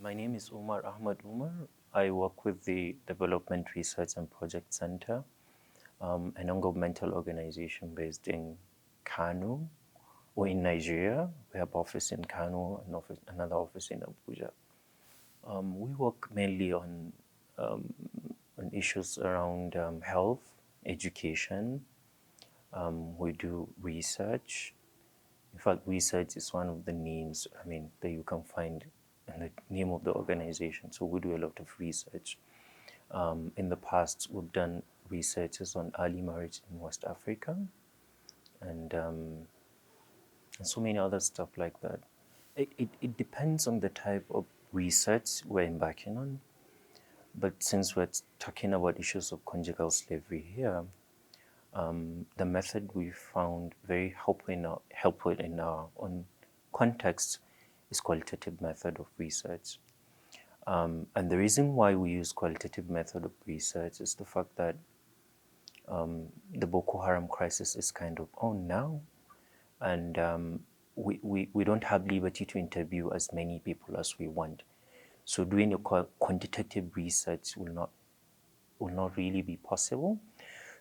My name is Umar Ahmad Umar. I work with the Development Research and Project Center, a non-governmental organization based in Kano or in Nigeria. We have office in Kano and another office in Abuja. We work mainly on issues around health, education. We do research. In fact, research is one of the names, that you can find in the name of the organization. So we do a lot of research. In the past, we've done researches on early marriage in West Africa and so many other stuff like that. It depends on the type of research we're embarking on. But since we're talking about issues of conjugal slavery here, the method we found very helpful in our own context is qualitative method of research. And the reason why we use qualitative method of research is the fact that the Boko Haram crisis is kind of on now, and we don't have liberty to interview as many people as we want. So doing a quantitative research will not really be possible.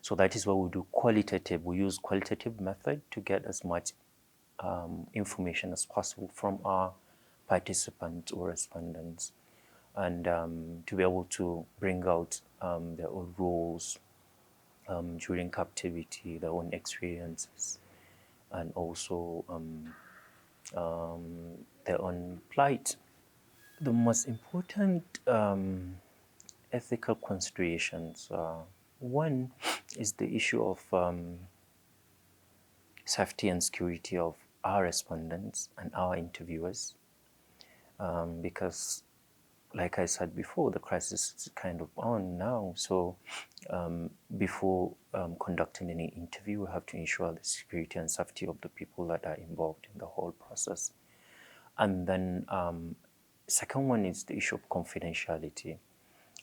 So that is why we do qualitative. We use qualitative method to get as much information as possible from our participants or respondents, and to be able to bring out their own roles during captivity, their own experiences, and also their own plight. The most important ethical considerations, one is the issue of safety and security of our respondents and our interviewers, because like I said before, the crisis is kind of on now. So before conducting any interview, we have to ensure the security and safety of the people that are involved in the whole process. And then second one is the issue of confidentiality.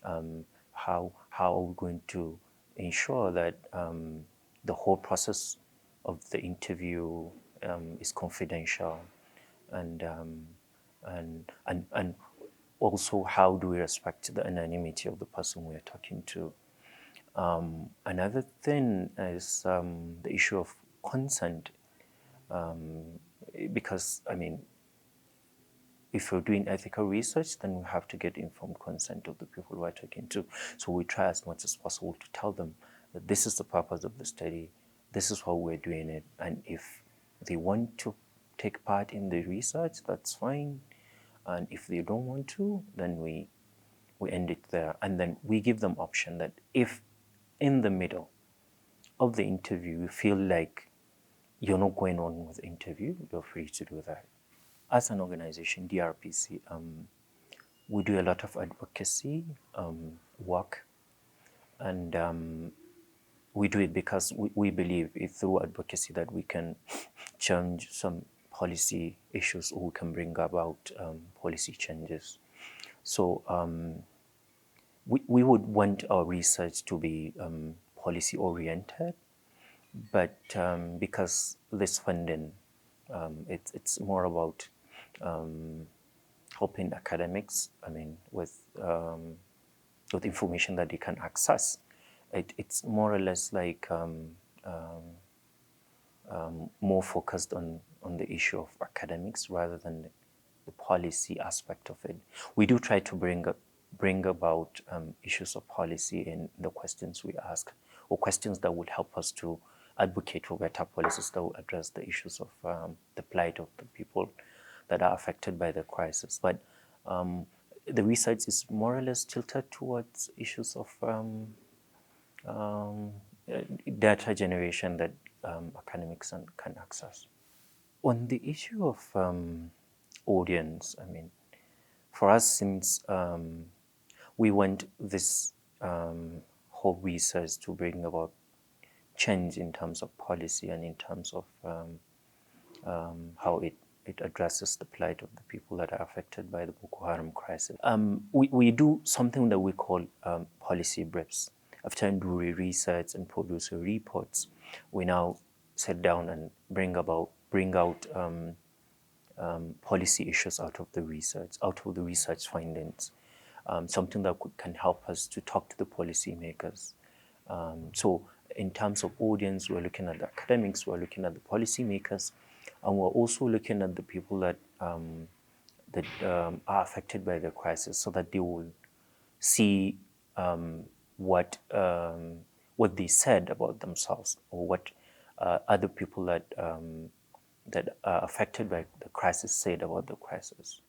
How are we going to ensure that the whole process of the interview is confidential, and also how do we respect the anonymity of the person we are talking to. Another thing is the issue of consent, because if we're doing ethical research, then we have to get informed consent of the people we're talking to. So we try as much as possible to tell them that this is the purpose of the study, this is how we're doing it, and if they want to take part in the research, that's fine. And if they don't want to, then we end it there. And then we give them option that if in the middle of the interview you feel like you're not going on with the interview, you're free to do that. As an organization, dRPC, we do a lot of advocacy work, and we do it because we believe it's through advocacy that we can change some policy issues, or we can bring about policy changes. So we would want our research to be policy oriented, but because this funding, it's more about helping academics, with information that they can access. It's more or less like more focused on the issue of academics rather than the policy aspect of it. We do try to bring about issues of policy in the questions we ask, or questions that would help us to advocate for better policies that will address the issues of the plight of the people that are affected by the crisis. But the research is more or less tilted towards issues of data generation that academics can access. On the issue of audience, for us, since we want this whole research to bring about change in terms of policy and in terms of how it addresses the plight of the people that are affected by the Boko Haram crisis. We do something that we call policy briefs. After doing research and produce reports, we now sit down and bring out policy issues out of the research findings, something that can help us to talk to the policymakers. So in terms of audience, we're looking at the academics, we're looking at the policymakers, and we're also looking at the people that are affected by the crisis, so that they will see what they said about themselves, or what other people that are affected by the crisis said about the crisis.